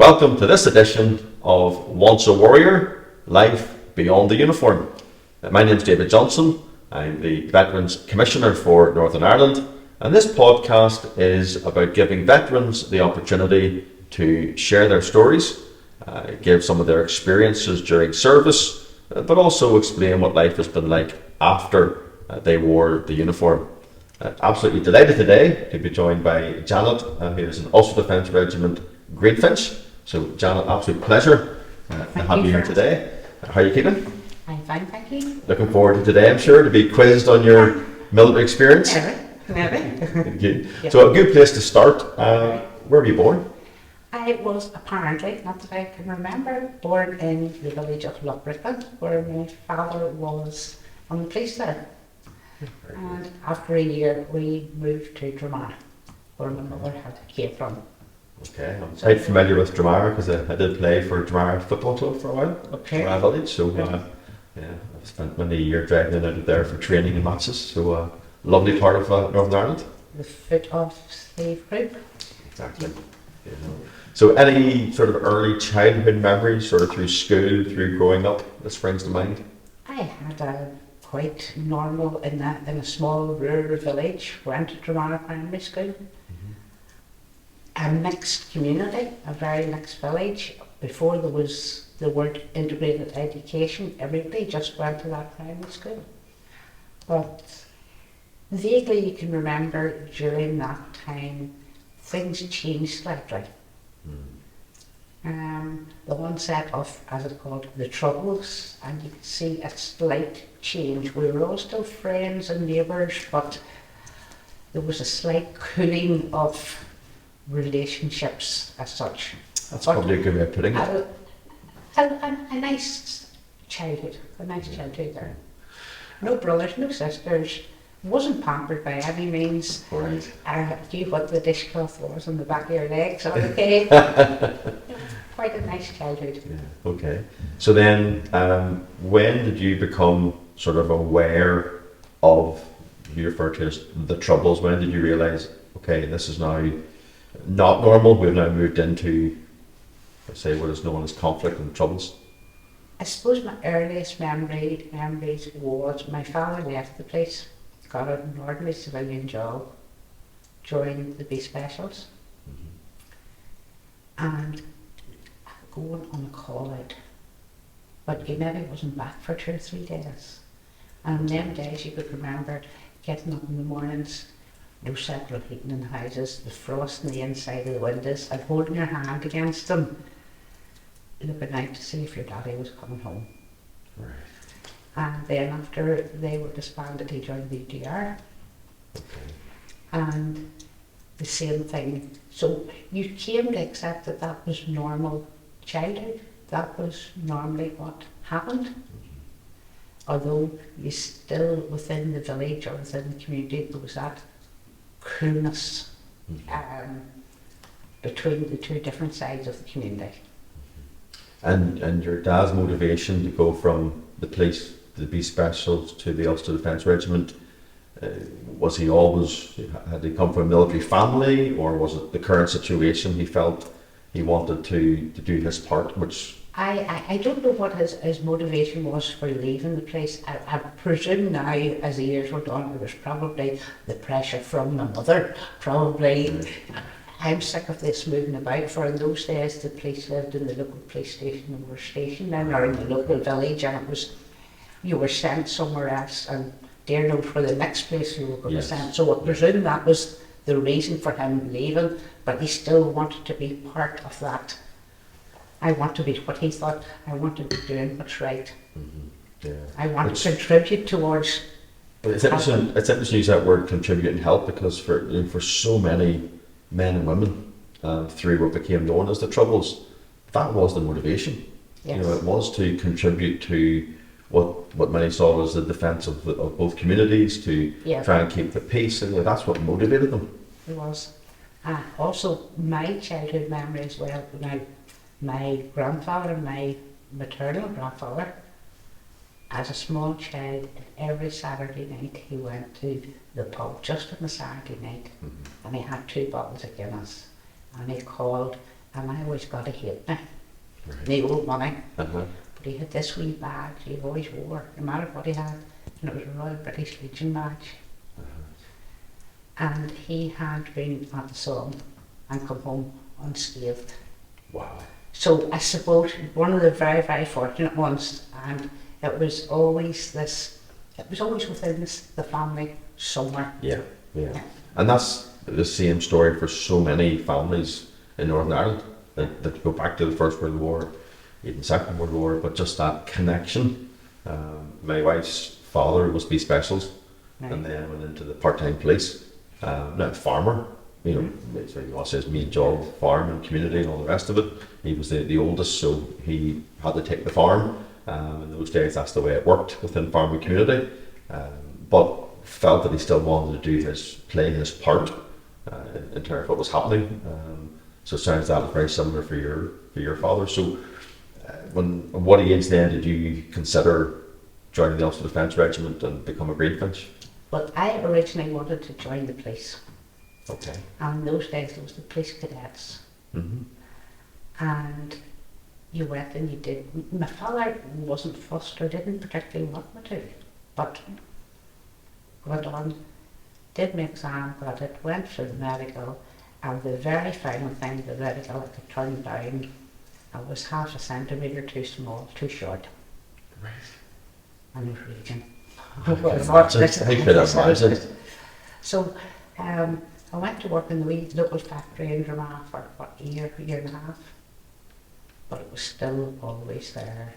Welcome to this edition of Once a Warrior, Life Beyond the Uniform. My name's David Johnson. I'm the Veterans Commissioner for Northern Ireland, and this podcast is about giving veterans the opportunity to share their stories, give some of their experiences during service, but also explain what life has been like after they wore the uniform. Absolutely delighted today to be joined by Janet, who is an Ulster Defence Regiment Greenfinch. So Janet, absolute pleasure to have you here today. How are you keeping? I'm fine, thank you. Looking forward to today, I'm sure, to be quizzed on your military experience. Never. Thank you. So a good place to start. Where were you born? I was apparently, not that I can remember, born in the village of Loughbrickland, where my father was on the police there. And after a year, we moved to Dramara, where my mother came from. Okay, I'm quite familiar with Dramara because I did play for Dramara Football Club for a while. Okay. Dramara Village, so I've spent many a year driving in and out of there for training and matches. So lovely part of Northern Ireland. The foot of slave group. Exactly. Yeah. So any sort of early childhood memories, sort of through school, through growing up, that springs to mind? I had a quite normal in a small rural village. Went to Dramara Primary School. A mixed community, a very mixed village. Before there was the word integrated education, everybody just went to that primary school. But vaguely you can remember during that time things changed slightly. The onset of, as it's called, the Troubles, and you could see a slight change. We were all still friends and neighbours, but there was a slight cooling of relationships as such. That's probably a good way of putting it. A nice childhood there. No brothers, no sisters. Wasn't pampered by any means. Right. Knew what the dishcloth was on the back of your legs. Okay. Quite a nice childhood. Yeah. Okay. So then, when did you become sort of aware of, you refer to as the Troubles? When did you realise, okay, this is now not normal, we've now moved into, let's say, what is known as conflict and troubles? I suppose my earliest memories was my father left the place, got an ordinary civilian job, joined the B Specials, and going on a call out. But he maybe wasn't back for 2 or 3 days. And in them days you could remember getting up in the mornings, no central heating in the houses, the frost on the inside of the windows, and holding your hand against them, looking out to see if your daddy was coming home. Right. And then after they were disbanded, he joined the UDR. Okay. And the same thing. So you came to accept that that was normal childhood. That was normally what happened. Although you still, within the village or within the community, there was that coolness between the two different sides of the community. And your dad's motivation to go from the police, the B Specials, to the Ulster Defence Regiment, was he always, had he come from a military family, or was it the current situation he felt he wanted to do his part, which... I don't know what his motivation was for leaving the place. I presume now, as the years went on, there was probably the pressure from my mother. Probably, I'm sick of this moving about. For in those days, the police lived in the local police station and were stationed then, or in the local village, and it was, you were sent somewhere else, and dear knows where the next place you were going to be sent. So I presume that was the reason for him leaving, but he still wanted to be part of that. I want to be what he thought. I want to be doing what's right. Yeah. I want to contribute towards. But it's interesting to use that word, contribute and help, because for so many men and women through what became known as the Troubles, that was the motivation. Yes. You know, it was to contribute to what many saw as the defence of both communities, to try and keep the peace, and that's what motivated them. It was. Also, my childhood memory as well. Now, my grandfather, my maternal grandfather, as a small child, every Saturday night he went to the pub just on the Saturday night, and he had 2 bottles of Guinness, and he called and I always got a halfpenny, Right. the old money. Uh-huh. But he had this wee badge he always wore, no matter what he had, and it was a Royal British Legion badge. And he had been at the Somme and come home unscathed. Wow. So I suppose one of the very, very fortunate ones, and it was always within the family somewhere. Yeah, yeah. Yeah. And that's the same story for so many families in Northern Ireland that go back to the First World War, even Second World War, but just that connection. My wife's father was B Specials, Right. and then went into the part-time police. Now farmer, you know, it's what he was, his main job, farm and community and all the rest of it. He was the oldest, so he had to take the farm. In those days, that's the way it worked within farming community. But felt that he still wanted to play his part in terms of what was happening. So it sounds that was very similar for your father. So, at what age then did you consider joining the Ulster Defence Regiment and become a Greenfinch? But I originally wanted to join the police. Okay. And in those days there was the police cadets. Mm-hmm. And you went and you did. My father wasn't fussed or didn't particularly want me to, but went on, did my exam, got it, went for the medical, and the very final thing, the medical, I could turn down, I was half a centimetre too small, too short. Right. And it was raging. I could imagine. So I went to work in the wee local factory in Drama for what, a year and a half. But it was still always there.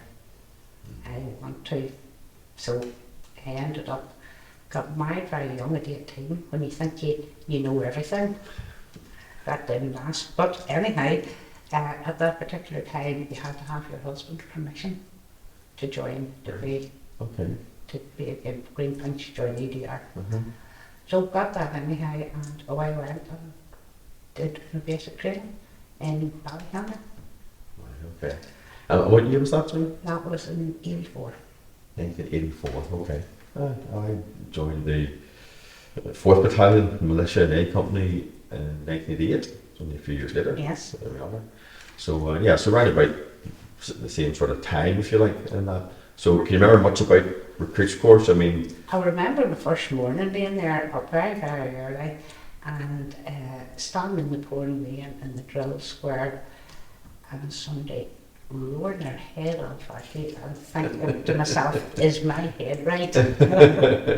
I want to. So I ended up, got married very young at 18, when you think you know everything. That didn't last. But anyhow, at that particular time, you had to have your husband's permission to join, to be in Greenfinch, join EDR. Mm-hmm. So got that anyhow, and away I went and did the basic training in Ballyhannon. Okay. What year was that, sorry? That was in 84. 1984, okay. I joined the 4th Battalion Militia and A Company in 1988, only a few years later. Yes. So there we are. So, so right about the same sort of time, if you like, in that. So can you remember much about recruits course? I mean... I remember the first morning being there up very, very early and standing in the pouring rain in the drill square, and somebody roaring their head off our feet and thinking to myself, is my head right?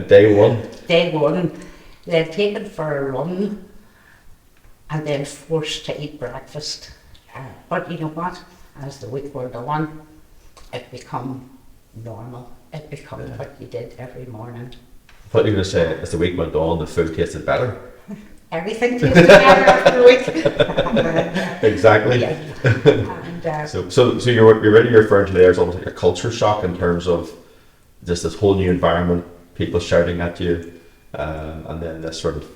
Day one. Day one, they'd taken for a run and then forced to eat breakfast. But you know what? As the week went on, it became normal. It became what you did every morning. I thought you were going to say, as the week went on, the food tasted better. Everything tasted better after a week. Exactly. Yeah. And, So you're really referring to there as almost like a culture shock in terms of just this whole new environment, people shouting at you, and then this sort of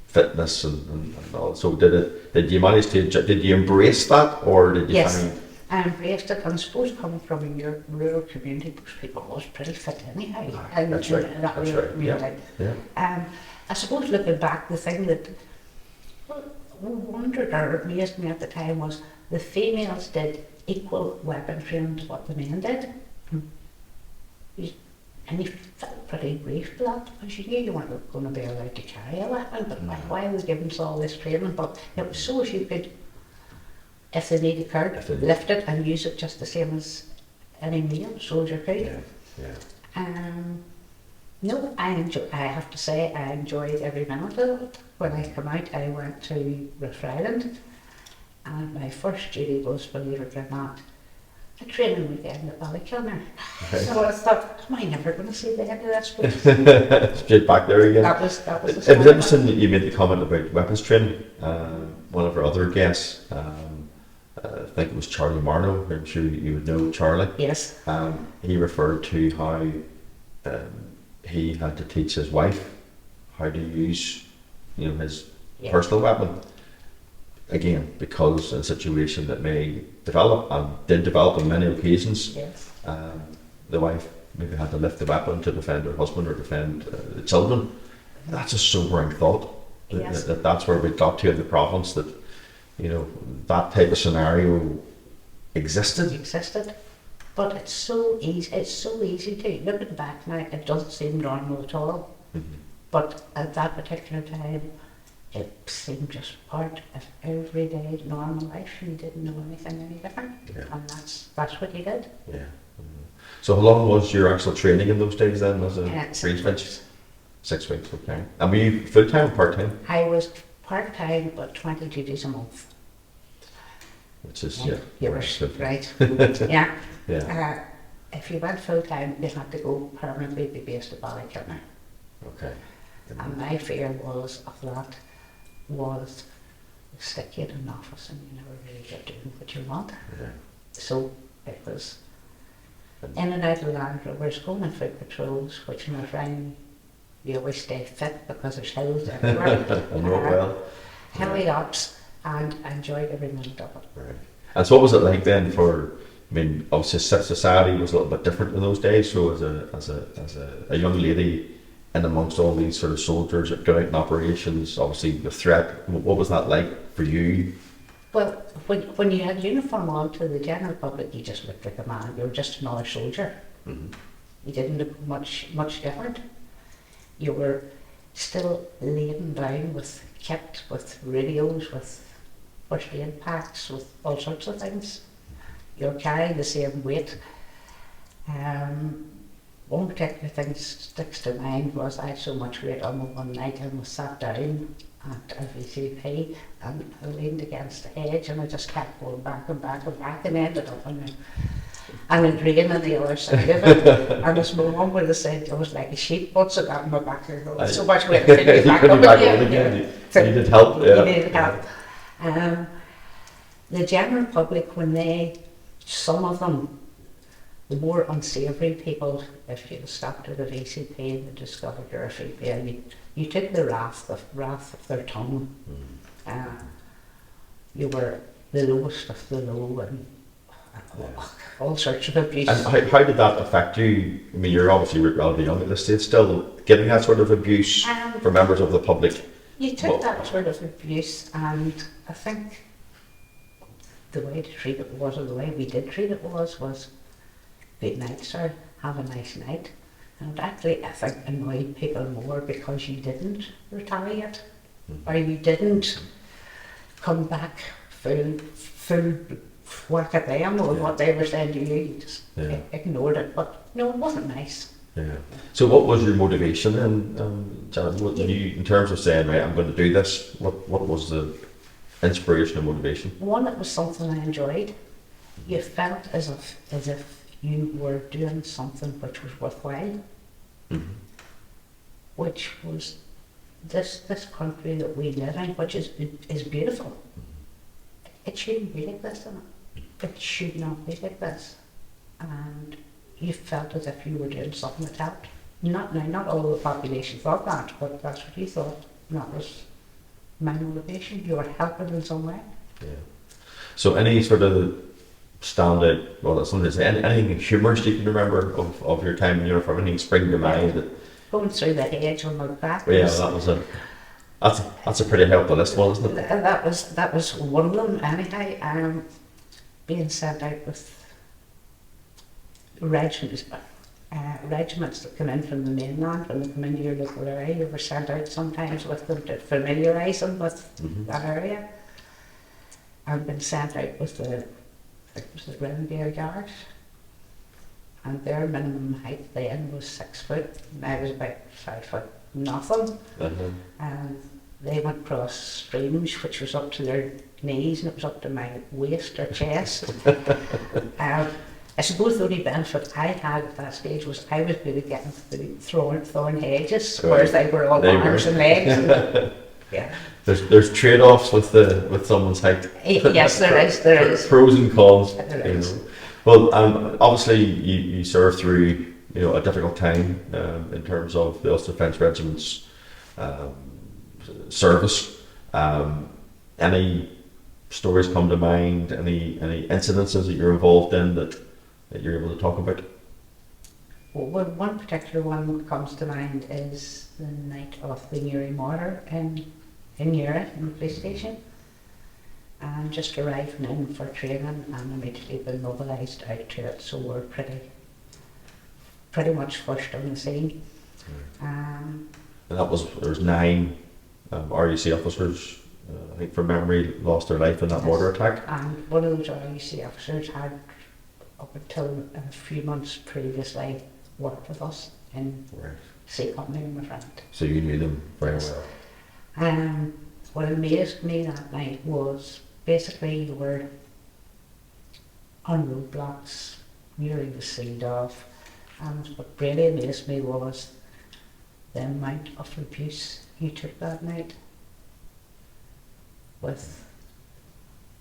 fitness and all. So did you manage to, did you embrace that, or did you yes, find... I embraced it, and I suppose coming from a rural community, most people was pretty fit anyhow. That's right. That's right. Yeah. I suppose looking back, the thing that wondered or amazed me at the time was the females did equal weapon training to what the men did. And you felt pretty brief for that, because you knew you weren't going to be allowed to carry a weapon, but why was given us all this training? But it was so as you could, if they needed card, lift it and use it just the same as any male soldier could. Yeah. No, I have to say I enjoyed every minute of it. When I came out, I went to Rift Island, and my first duty was, believe it or not, a training weekend at Ballykilmer. So I thought, am I never going to see the end of this place? Straight back there again. That was the It was interesting that you made the comment about weapons training. One of our other guests, I think it was Charlie Marno, I'm sure you would know Charlie. Yes. He referred to how he had to teach his wife how to use, his personal weapon. Again, because in a situation that may develop and did develop on many occasions, the wife maybe had to lift the weapon to defend her husband or defend the children. That's a sobering thought. Yes. That's where we got to in the province, that you know, that type of scenario existed. But it's so easy. It's so easy to looking back now. It doesn't seem normal at all. But at that particular time, it seemed just part of everyday normal life. You didn't know anything any different, and that's what you did. Yeah. So how long was your actual training in those days then as a Greenfinch? 6 weeks, okay. And were you full time or part time? I was part time, but 20 duties a month. Which is You were right. Yeah. If you went full time, you had to go permanently be based at Ballykilner. Okay. And my fear was stick you in an office and you never really get doing what you want. Yeah. So it was in and out of Land Rovers, going on foot patrols, which in the rain you always stay fit because there's hills everywhere. I know it well. Hilly ups, and I enjoyed every minute of it. Right. And so what was it like then for, I mean, obviously society was a little bit different in those days, so as a young lady in amongst all these sort of soldiers that go out in operations, obviously the threat, what was that like for you? Well, when you had uniform on to the general public, you just looked like a man. You were just another soldier. Mm-hmm. You didn't look much different. You were still laden down kept with radios, with first aid packs, with all sorts of things. You're carrying the same weight. One particular thing that sticks to mind was I had so much weight on one night and was sat down at a VCP and I leaned against the hedge and I just kept going back and back and back and ended up in a drain on the other side of it. And as my mum would have said, it was like a sheep. What's it got in my back? So much weight to get back up again. You needed help. You needed help. The general public, some of them, the more unsavoury people, if you stopped at a VCP and they discovered you're a female, you took the wrath of their tongue. You were the lowest of the low and all sorts of abuse. And how did that affect you? I mean, you're obviously relatively young at this stage, still getting that sort of abuse from members of the public. You took that sort of abuse, and I think the way to treat it was, or the way we did treat it was good night, sir, have a nice night. And actually, I think annoyed people more because you didn't retaliate, or you didn't come back full whack at them or what they were saying to you. You just ignored it. But no, it wasn't nice. Yeah. So, what was your motivation then, Janet? In terms of saying, right, I'm going to do this? What was the inspiration and motivation? One, it was something I enjoyed. You felt as if you were doing something which was worthwhile, which was this country that we live in, which is beautiful. It shouldn't be like this, isn't it? It should not be like this. And you felt as if you were doing something that helped. Not all the population thought that, but that's what you thought. And that was my motivation. You were helping in some way. Yeah. So any sort of standout, well, that's something to say, anything humorous you can remember of your time in uniform, anything spring to mind? Going through the hedge on my back. Well, yeah, that's a pretty helpful list one, isn't it? That was one of them. Anyhow, being sent out with regiments that come in from the mainland, when they come into your local area, you were sent out sometimes with them to familiarise them with that area. I've been sent out with the Grenadier Guards, and their minimum height then was 6 foot, and I was about 5 foot nothing. And they went across streams which was up to their knees and it was up to my waist or chest. I suppose the only benefit I had at that stage was I was good at getting through thorn hedges, whereas they were all arms and legs. And, yeah. There's trade-offs with someone's height. Yes, there is. Pros and cons. There is. Well, obviously you served through a difficult time in terms of the Ulster Defence Regiment's service. Any stories come to mind? Any incidences that you're involved in that you're able to talk about? Well, one particular one that comes to mind is the night of the Newry Martyr in Newry, in the police station. and just arriving in for training and immediately been mobilised out to it. So we're pretty much first on the scene. And there was 9 RUC officers, I think from memory, lost their life in that mortar attack. And one of those RUC officers had, up until a few months previously, worked with us in Sea Company, my friend. So you knew them very well. What amazed me that night was basically you were on roadblocks, nearly was sealed off, and what really amazed me was the amount of abuse you took that night with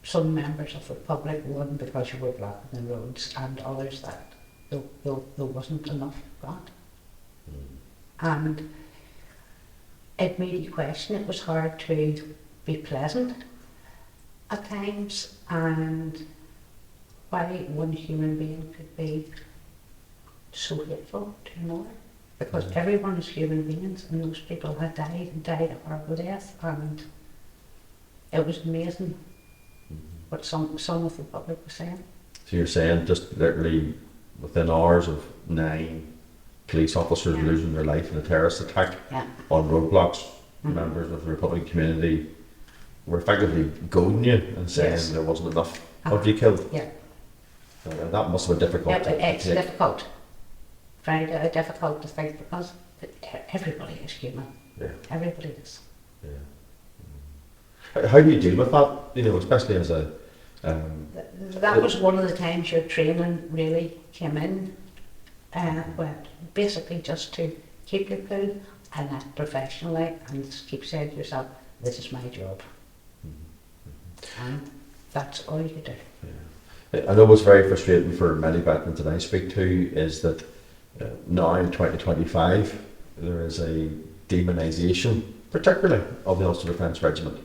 some members of the public, one because you were blocking the roads, and others that there wasn't enough God. And it made you question. It was hard to be pleasant at times, and why one human being could be so hateful to another, because everyone is human beings, and those people had died a horrible death, and it was amazing what some of the public was saying. So you're saying just literally within hours of 9 police officers losing their life in a terrorist attack on roadblocks, members of the Republican community were effectively goading you and saying there wasn't enough of you killed. Yeah. That must have been difficult to It's take. difficult. Very difficult to think, because everybody is human. Yeah. Everybody is. Yeah. How do you deal with that? You know, especially as a That was one of the times your training really came in, but basically just to keep your cool and act professionally and just keep saying to yourself, this is my job. And that's all you do. I know what's very frustrating for many veterans that I speak to is that now in 2025 there is a demonisation, particularly of the Ulster Defence Regiment,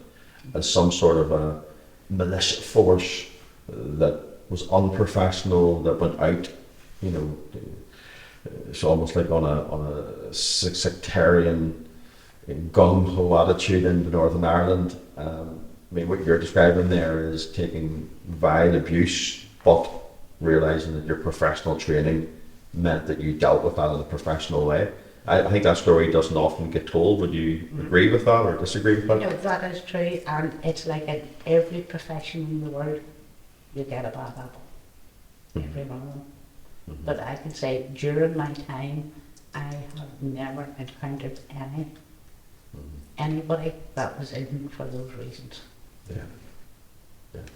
as some sort of a militia force that was unprofessional, that went out, you know, it's almost like on a sectarian gung-ho attitude into Northern Ireland. I mean, what you're describing there is taking vile abuse, but realising that your professional training meant that you dealt with that in a professional way. I think that story doesn't often get told. Would you agree with that or disagree with that? No, that is true, and it's like in every profession in the world, you get a bad apple. Every one of them. But I can say during my time, I have never encountered anybody that was in for those reasons.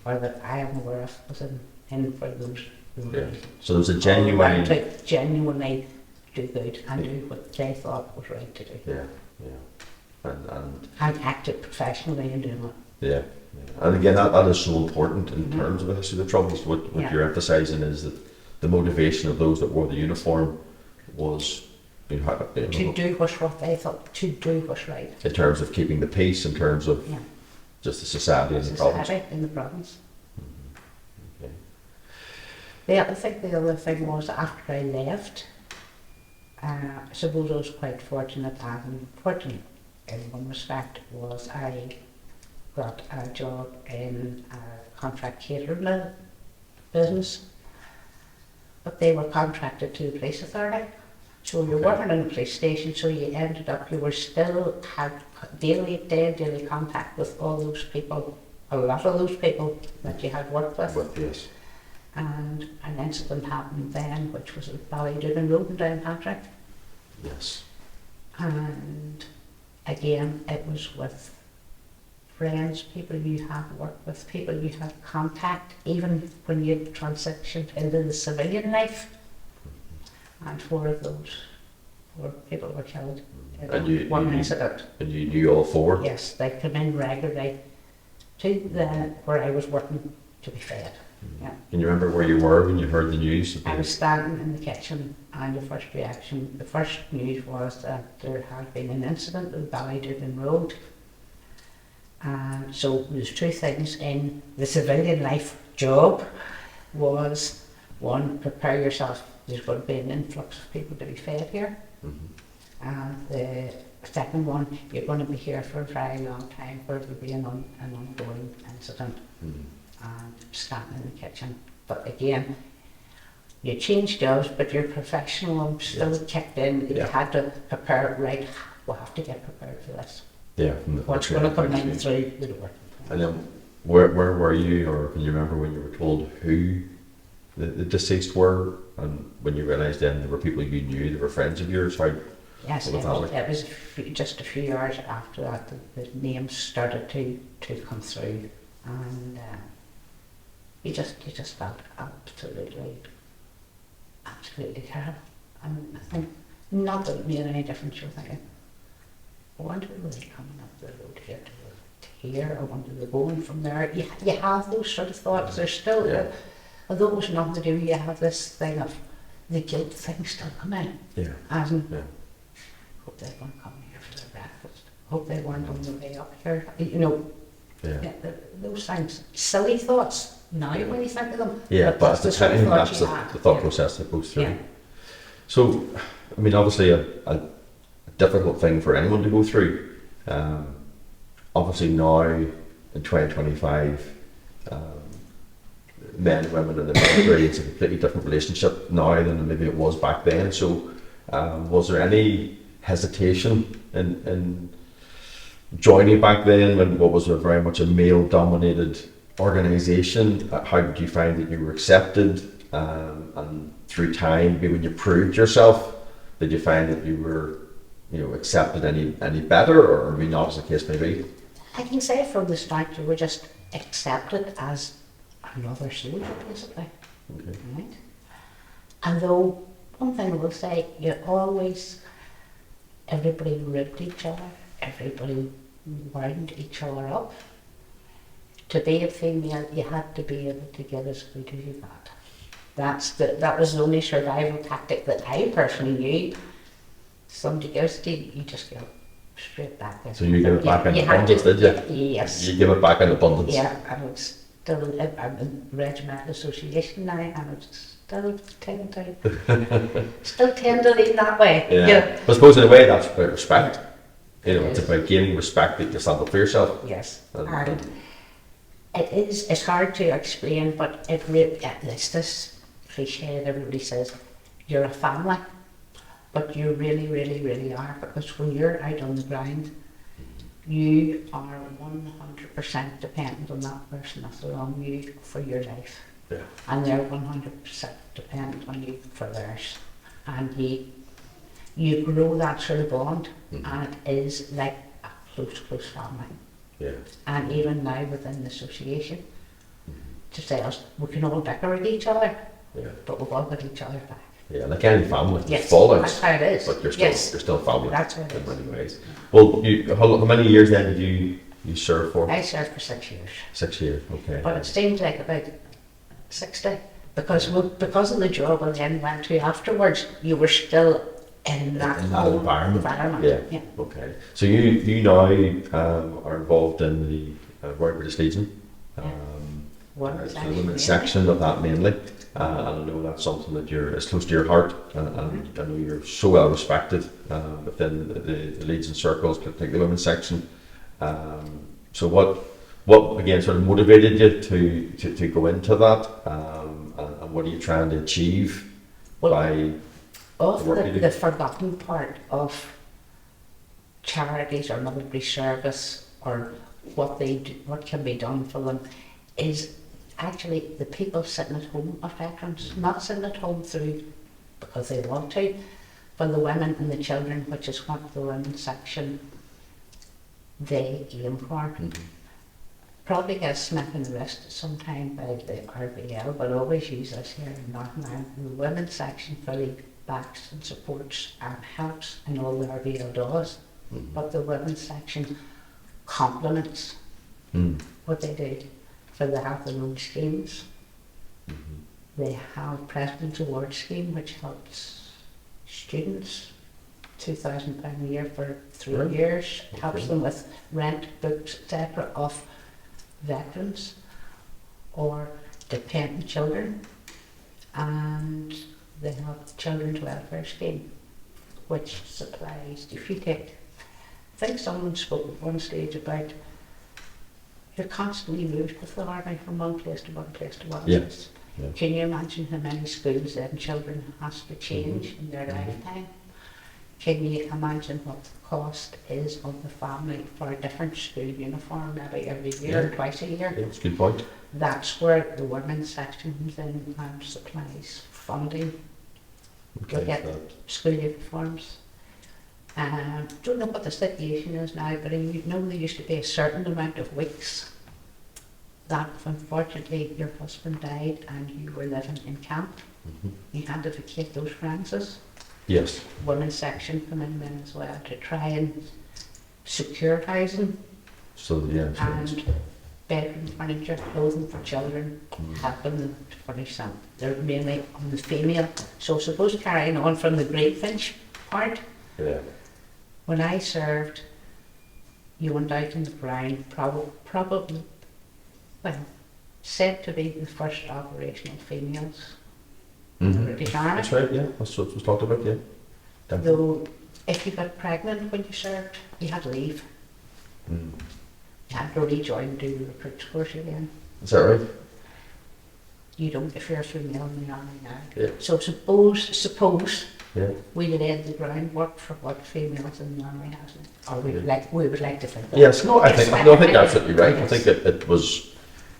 Or that I am aware of was in for those reasons. So there's a genuine... To genuinely do good and do what they thought was right to do. And acted professionally in doing it. And again, that is so important in terms of the history of the Troubles. What you're emphasising is that the motivation of those that wore the uniform was to do what they thought, to do what's right. In terms of keeping the peace, in terms of just the society in the province. In the province. The other thing was, after I left, I suppose I was quite fortunate, and fortunate in one respect was I got a job in a contract catering business, but they were contracted to the police authority. So you're working in a police station, so you ended up, you were still had daily contact with all those people, a lot of those people that you had worked with. Yes. And an incident happened then, which was at Ballydoon Road in Downpatrick. Yes. And again, it was with friends, people you had worked with, people you had contact, even when you transitioned into the civilian life. And 4 of those 4 people were killed in one incident. And you knew all 4? Yes, they come in regularly to where I was working to be fed. Can you remember where you were when you heard the news? I was standing in the kitchen, and the first news was that there had been an incident at Ballydoon Road. And so there's 2 things in the civilian life job was, one, prepare yourself, there's going to be an influx of people to be fed here. And the second one, you're going to be here for a very long time, where there will be an ongoing incident. and standing in the kitchen. But again, you changed jobs, but your professional still kicked in. You had to prepare, right, we'll have to get prepared for this. Yeah. What's going to come in through the door. And then where were you, or can you remember when you were told who the deceased were, and when you realised then there were people you knew, they were friends of yours? How? Yes, it was just a few hours after that the names started to come through, and you just felt absolutely terrible. And I think not that it made any difference. You're thinking, I wonder were they coming up the road here to here, or wonder they're going from there. You have those sort of thoughts. There's still, although it was nothing to do, you have this thing of the guilt thing still come in. Yeah. Hope they weren't coming here for their breakfast. Hope they weren't on the way up here. You know, those things, silly thoughts now when you think of them. Yeah, but at the time, that's the thought process that goes through. Yeah. So, I mean, obviously a difficult thing for anyone to go through. Obviously now, in 2025, men and women in the military, it's a completely different relationship now than maybe it was back then. So, was there any hesitation in joining back then when what was very much a male-dominated organisation? How did you find that you were accepted? And through time, maybe when you proved yourself, did you find that you were, accepted any better, or maybe not, as the case may be? I can say from the start you were just accepted as another soldier, basically. Okay. Right? And though one thing I will say, everybody ribbed each other, everybody wound each other up. To be a female, you had to be able to get as good as you got. That was the only survival tactic that I personally knew. Somebody goes to you, you just go straight back. So you give it back in abundance, did you? Yes. You give it back in abundance. Yeah, and it's still, I'm in Regimental Association now, and it's still tend to lean that way. Yeah. But I suppose in a way that's about respect. It's about gaining respect that you stand up for yourself. Yes. And it's hard to explain, but it's this cliche that everybody says, you're a family, but you really, really, really are, because when you're out on the ground, you are 100% dependent on that person that's around you for your life. Yeah. And they're 100% dependent on you for theirs. And you grow that sort of bond, and it is like a close family. Yeah. And even now within the association, to say us, we can all bicker at each other, but we've all got each other back. Yeah, like any family, yes, fallouts, that's how it is. but you're still family. That's how it in is. many ways. Well, how many years then did you serve for? I served for 6 years. 6 years, okay. But it seemed like about 60, because of the job I then went to afterwards, you were still in that environment. Yeah. Okay. So you now are involved in the Royal British Legion. The women's section of that mainly. And I know that's something that it's close to your heart, and I know you're so well respected within the Legion circles, particularly the women's section. So what again sort of motivated you to go into that, and what are you trying to achieve by the forgotten part of charities or military service, or what can be done for them, is actually the people sitting at home are veterans, not sitting at home because they want to, but the women and the children, which is what the women's section they aim for. Probably get a smack in the wrist sometime by the RBL, but always use us here in Northern Ireland. The women's section fully backs and supports and helps in all the RBL does, but the women's section complements what they do. So they have their own schemes. They have President's Award scheme, which helps students, £2,000 a year for 3 years. It helps them with rent, books, etc. of veterans or dependent children. And they have the Children's Welfare Scheme, which supplies, I think someone spoke at one stage about you're constantly moved with the army from one place to one place to one Yeah. place. Yeah. Can you imagine how many schools then children has to change in their lifetime? Can you imagine what the cost is on the family for a different school uniform maybe every year, Yeah. twice a year? Yeah, that's a good point. That's where the women's section comes in and supplies funding. Okay, You'll get so school uniforms. Don't know what the situation is now, but I know there used to be a certain amount of weeks that if unfortunately your husband died and you were living in camp, you had to vacate those premises. yes. Women's section come in then as well to try and secure housing So yeah. So and bedroom furniture, clothing for children, helping them to furnish them. They're mainly on the female. So suppose carrying on from the Greenfinch part, yeah. when I served, you went out in the ground, probably, well, said to be the first operational females in the British Army. That's right. Yeah, that's what was talked about. Yeah. Definitely. Though, if you got pregnant when you served, you had to leave. Mm. You had to rejoin, do the recruits course again. Is that right? You don't if you're a female in the army now. Yeah. So suppose Yeah. we laid the groundwork for what females in the army hasn't. Or we would like to think that. Yes. No, I think you're absolutely right. I Yes. think it was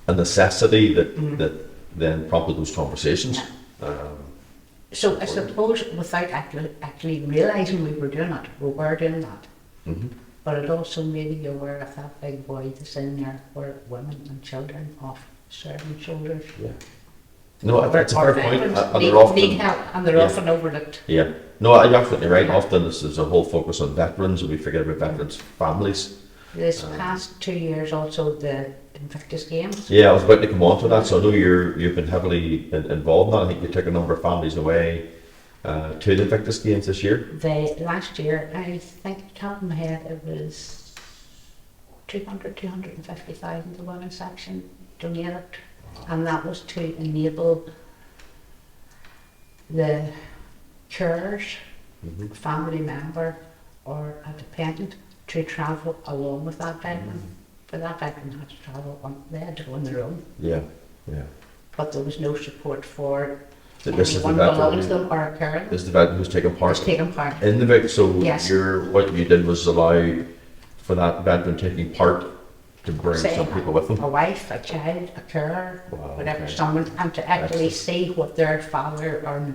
a necessity that Mm. that then prompted those conversations. Yeah. So I suppose without actually realising we were doing that. Mhm. But it also made you aware of that big void that's in there where women and children off serving shoulders. Yeah. No, that's a Or fair point. veterans And need, they're often, need help and they're yeah. often overlooked. yeah. No, you're absolutely right. Yeah. Often there's a whole focus on veterans, and we forget about veterans' families. This past 2 years also the Invictus Games. Yeah, I was about to come on to that. So I know you've been heavily involved in that. I think you took a number of families away to the Invictus Games this year. Last year, I think off the top of my head, it was 250,000 the women's section donated. And that was to enable the carers, family member or a dependent to travel along with that veteran. For that veteran had to travel on, they had to go on their own. Yeah, yeah. But there was no support for This is the anyone belonging to veteran. them or a carer. This is the veteran who's taken part Who's taken part. in the Vic. So Yes. what you did was allow for that veteran taking part to bring Say some people with them. a wife, a child, a carer, Wow, whatever, okay. someone, and to actually Excellent. see what their father or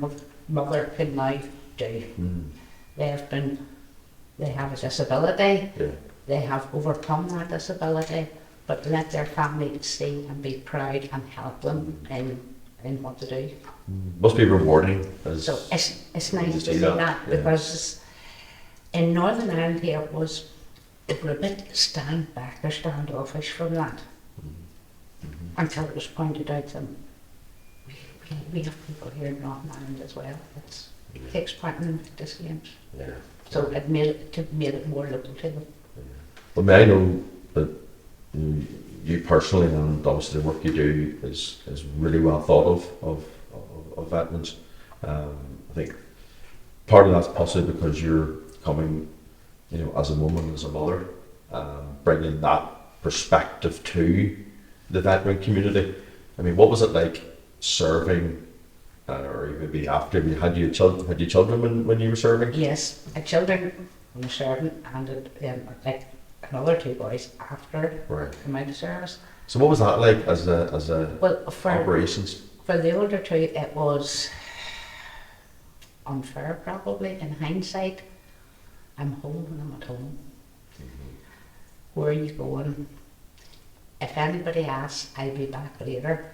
mother can now do. Mm. They have a disability, Yeah. they have overcome that disability, but let their family see and be proud and help them in what to do. Must be rewarding. So it's nice to see see that, that yeah. because in Northern Ireland here they were a bit stand back or standoffish from that. Until it was pointed out that we have people here in Northern Ireland as well that takes part in Invictus Games. Yeah. So it made it more local to them. Well, may I know that you personally and obviously the work you do is really well thought of veterans. I think part of that's possibly because you're coming, as a woman, as a mother, bringing that perspective to the veteran community. I mean, what was it like serving, or maybe after? Had you children when you were serving? Yes, I had children when I was serving and like another 2 boys after Right. I came out of service. So what was that like as a Well, for operations? the older 2, it was unfair probably in hindsight. I'm home when I'm at home. Where are you going? If anybody asks, I'll be back later.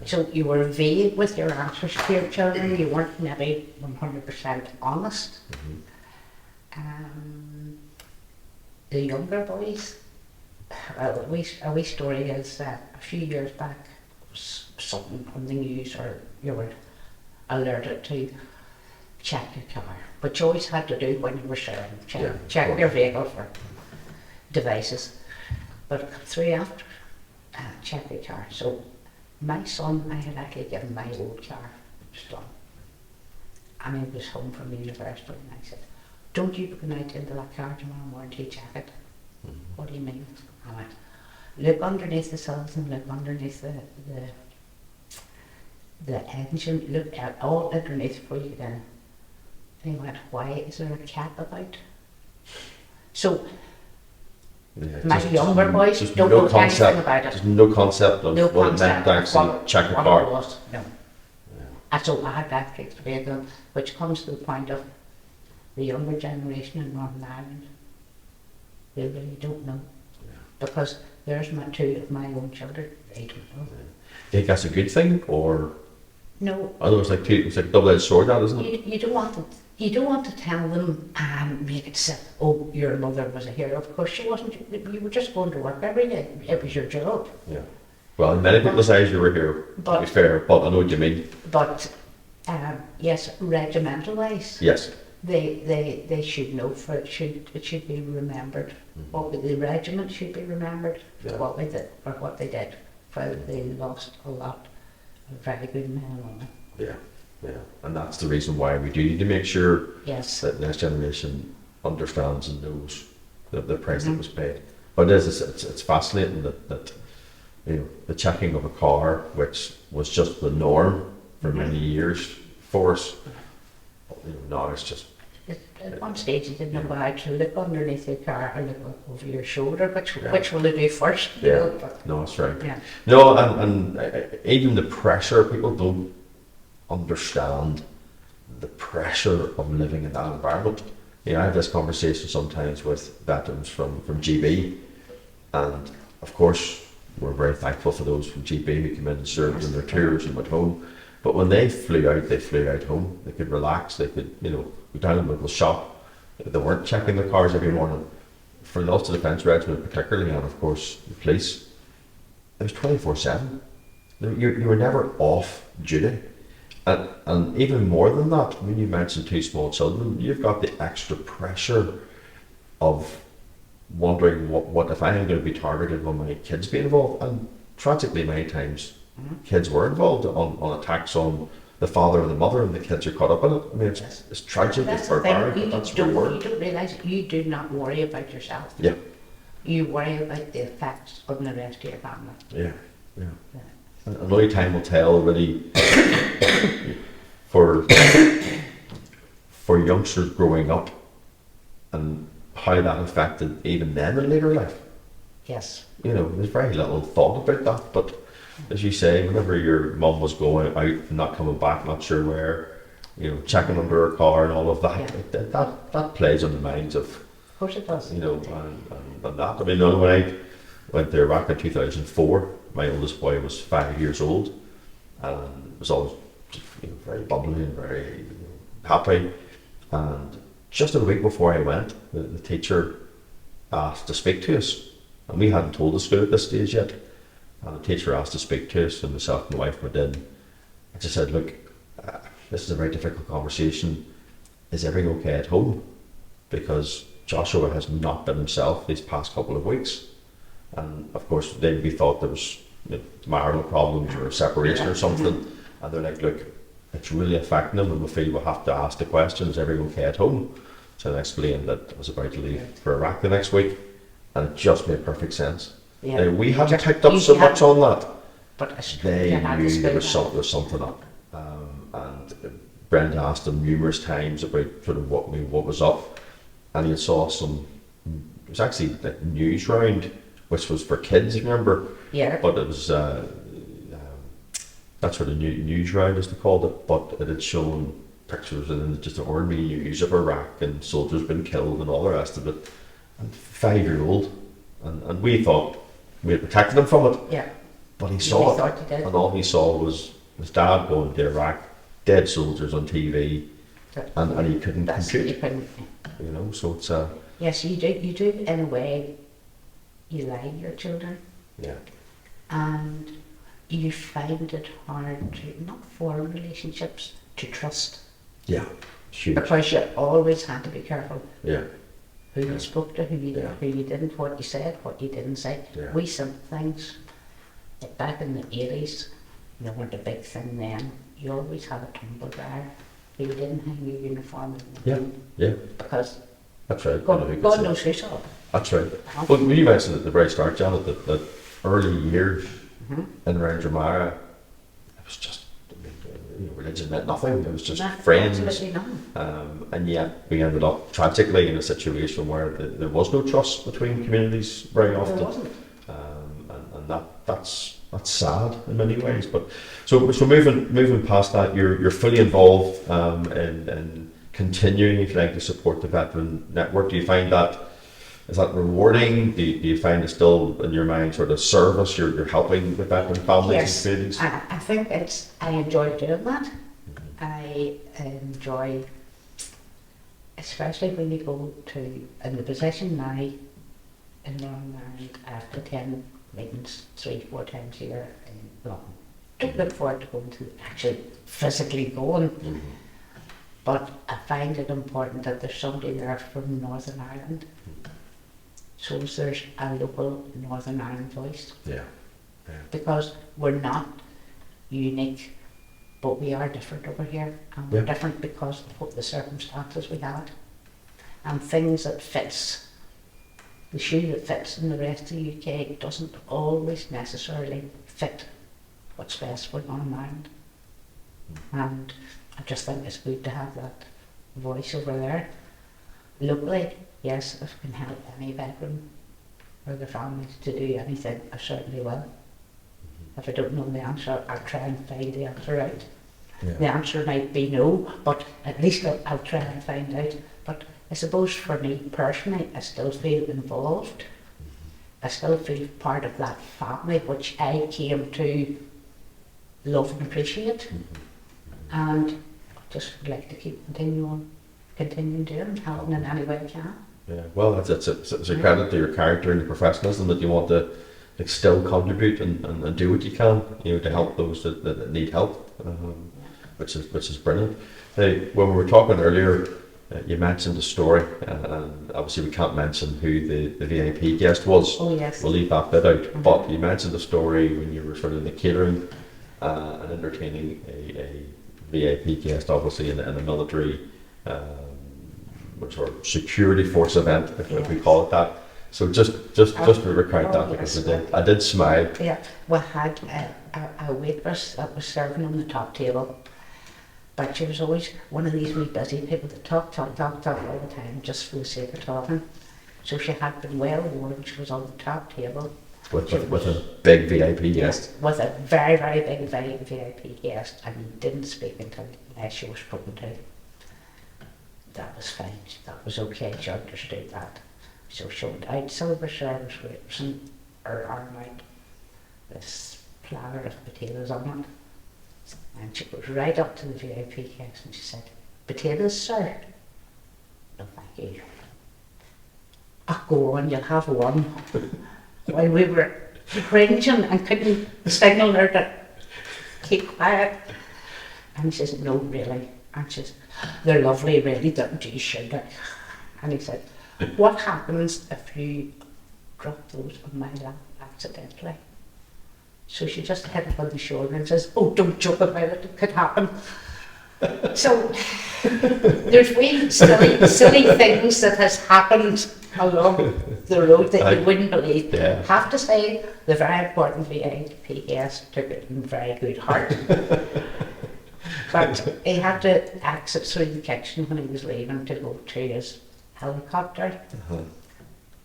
So you were vague with your answers to your children. You weren't maybe 100% honest. The younger boys, well, a wee story is a few years back, something on the news or you were alerted to check your car. But you always had to do when you were serving, check your vehicle for devices. But come through after, check your car. So my son, I had actually given my old car, it was done. And he was home from university and I said, don't you go out into that car tomorrow morning to check it? What do you mean? I went, look underneath the cells and look underneath the engine, look at all underneath before you get in. And he went, why is there a cat about? So Yeah, my younger boys just don't no know concept, anything about it. There's no concept of No what it meant to concept of actually check a what car. it was. No. And so I had that to explain to them, which comes to the point of the younger generation in Northern Ireland. They really don't know. Because there's my two of my own children, they don't know. Do you think that's a good thing, or No, although it's like double-edged sword, that isn't it? you don't want to tell them and make it say, oh, your mother was a hero. Of course she wasn't. You were just going to work every day. It was your job. Yeah. Well, in many people's eyes, you were here. To be fair, but I know what you mean. But yes, regimental-wise, Yes. they should know. It should be remembered. What the regiment should be remembered for Yeah. what we did or what they did. For they lost a lot of very good men and women. Yeah. And that's the reason why we do need to make sure Yes. that next generation understands and knows the price that was paid. But it's fascinating that the checking of a car, which was just the norm for many years for us, now it's just At one stage, you didn't know how to look underneath your car or look over your shoulder. Yeah. Which will they do first? you Yeah. know, but- No, that's right. Yeah. No, and even the pressure, people don't understand the pressure of living in that environment. I have this conversation sometimes with veterans from GB, and of course, we're very thankful for those from GB who came in and served in their tours and went home. But when they flew out home. They could relax, they could, go down and local shop. They weren't checking their cars every morning. For the Ulster Defence Regiment particularly, and of course the police, it was 24/7. You were never off duty. And even more than that, when you mentioned two small children, you've got the extra pressure of wondering what if I am going to be targeted when my kids be involved. And tragically, many times, kids were involved on attacks on the father and the mother, and the kids are caught up in it. I mean, it's tragic, it's That's the thing. barbaric, but that's where we were. You don't realise you do not worry about yourself. Yeah, You worry about the effects on the rest of your family. yeah. Yeah. And only time will tell, really, for youngsters growing up and how that affected even them in later life. Yes. There's very little thought about that, but as you say, whenever your mum was going out and not coming back, not sure where, checking under her car and all of that, Yeah. that plays on the minds of, Of course it does. and that. I mean, when I went to Iraq in 2004, my oldest boy was 5 years old and was always very bubbly and very happy. And just a week before I went, the teacher asked to speak to us. And we hadn't told the school at this stage yet. And the teacher asked to speak to us, and myself and my wife went in. And she said, look, this is a very difficult conversation. Is everything okay at home? Because Joshua has not been himself these past couple of weeks. And of course, we thought there was marital problems or separation or something. And they're like, look, it's really affecting him, and we feel we have to ask the question, is everything okay at home? So I explained that I was about to leave for Iraq the next week, and it just made perfect sense. Yeah. Now, we hadn't picked up so much on that. But They you had to knew there school was something up. And Brenda asked him numerous times about sort of what was up, and he saw it was actually like news round, which was for kids, remember? Yeah. But it was that sort of news round, as they called it, but it had shown pictures and just the ordinary news of Iraq and soldiers being killed and all the rest of it. And 5-year-old, and we thought we had protected him from it. Yeah. But he saw it, thought you did. and all he saw was his dad going to Iraq, dead soldiers on TV, and he couldn't compute. So it's Yes, you do in a way. You lie to your children, yeah, and you find it hard to not form relationships, to trust, yeah, huge, because you always had to be careful yeah, who you spoke to, who you didn't, what you said, what you didn't say. Yeah. We simple things. Back in the 80s, they weren't a big thing then. You always had a tumble dryer. You didn't hang your uniform in the yeah, room yeah. because That's right. God knows who saw it. That's right. Well, you mentioned at the very start, Janet, that early years Mm-hmm. in Randramarra, it was just, religion meant nothing. It was just No, friends. absolutely none. And yet we ended up tragically in a situation where there was no trust between communities very often. There wasn't. And that's sad in many ways. But so moving past that, you're fully involved in continuing, if you like, to support the veteran network. Do you find that, is that rewarding? Do you find it still in your mind sort of service? You're helping with veteran families Yes, and communities? I think I enjoy doing that. I enjoy, especially when you go to, in the position now in Northern Ireland, I have to attend meetings 3-4 times a year in London. Don't look forward to going to actually physically going, but I find it important that there's somebody there from Northern Ireland, so there's a local Northern Ireland voice. Yeah. Because we're not unique, but we are different over here, and we're different because of the circumstances we had, and things that fits, the shoe that fits in the rest of the UK doesn't always necessarily fit what's best for Northern Ireland. And I just think it's good to have that voice over there. Locally, yes, if I can help any veteran or their families to do anything, I certainly will. If I don't know the answer, I'll try and find the answer out. Yeah. The answer might be no, but at least I'll try and find out. But I suppose for me personally, I still feel involved. I still feel part of that family which I came to love and appreciate. And I just would like to keep continuing doing, helping in any way I can. Yeah, well, it's a credit to your character and your professionalism that you want to still contribute and do what you can, to help those that need help, which is brilliant. When we were talking earlier, you mentioned a story, and obviously we can't mention who the VIP guest was. Oh yes. We'll leave that bit out. But you mentioned a story when you were sort of in the catering and entertaining a VIP guest, obviously in a military sort of security force event, if we call it that. So just to recount that, because yes. I did smile. Yeah, we had a waitress that was serving on the top table, but she was always one of these wee busy people that talk all the time just for the sake of talking. So she had been well warned. She was on the top table. With a big VIP guest. With a very, very big VIP guest, and he didn't speak until she was spoken to. That was fine. That was okay. She understood that. So she went out, silver service waitress, and her arm out, this platter of potatoes on it. And she goes right up to the VIP guest and she said, "Potatoes, sir?" "No, thank you." "Oh, go on, you'll have one." While we were cringing and couldn't signal her to keep quiet. And he says, "No, really." And she says, "They're lovely, really, don't you sugar?" And he said, "What happens if you drop those on my lap accidentally?" So she just hit him on the shoulder and says, "Oh, don't joke about it, it could happen." So there's wee silly things that has happened along the road that you wouldn't believe. Yeah. Have to say, the very important VIP guest took it in very good heart. But he had to exit through the kitchen when he was leaving to go to his helicopter,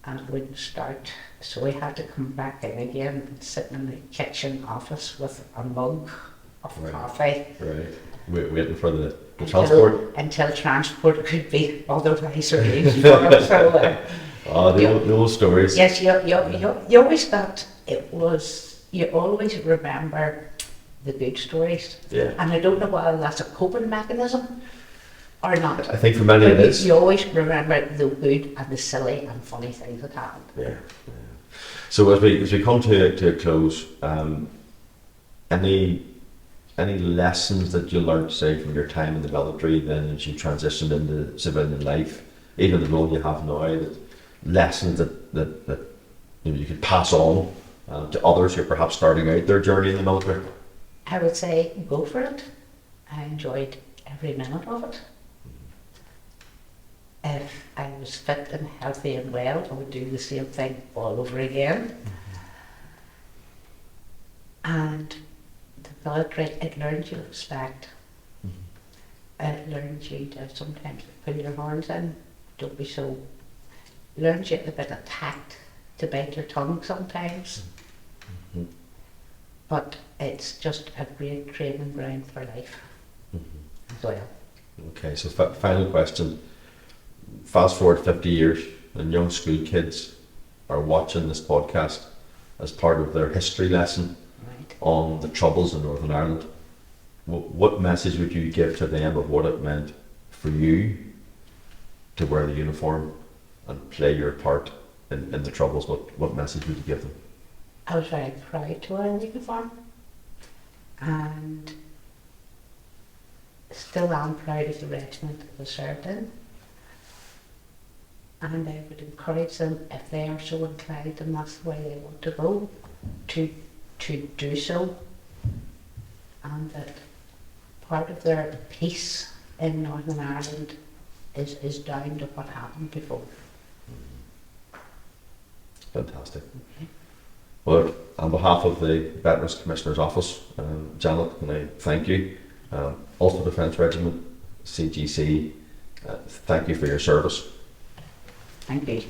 and it wouldn't start. So he had to come back in again and sit in the kitchen office with a mug of coffee. Right. Waiting for the transport. Until transport could be otherwise arranged for him. So, the old stories. yes, you always got, you always remember the good stories. Yeah. And I don't know whether that's a coping mechanism or not. I think for many But it is. you always remember the good and the silly and funny things that happened. Yeah. So as we come to a close, any lessons that you learned, say, from your time in the military, then as you transitioned into civilian life, even the role you have now, that lessons that you could pass on to others who are perhaps starting out their journey in the military? I would say go for it. I enjoyed every minute of it. If I was fit and healthy and well, I would do the same thing all over again. And the military, it learns you respect. It learns you to sometimes put your horns in, don't be so, learns you a bit of tact, to bite your tongue sometimes. But it's just a great training ground for life as well. Okay, so final question. Fast forward 50 years and young school kids are watching this podcast as part of their history lesson Right. on the Troubles in Northern Ireland. What message would you give to them of what it meant for you to wear the uniform and play your part in the Troubles? What message would you give them? I was very proud to wear the uniform, and still am proud of the regiment that I served in. And I would encourage them, if they are so inclined and that's the way they want to go, to do so. And that part of their peace in Northern Ireland is down to what happened before. Fantastic. Well, look, on behalf of the Veterans Commissioner's Office, Janet, can I thank you. Ulster Defence Regiment, CGC, thank you for your service. Thank you.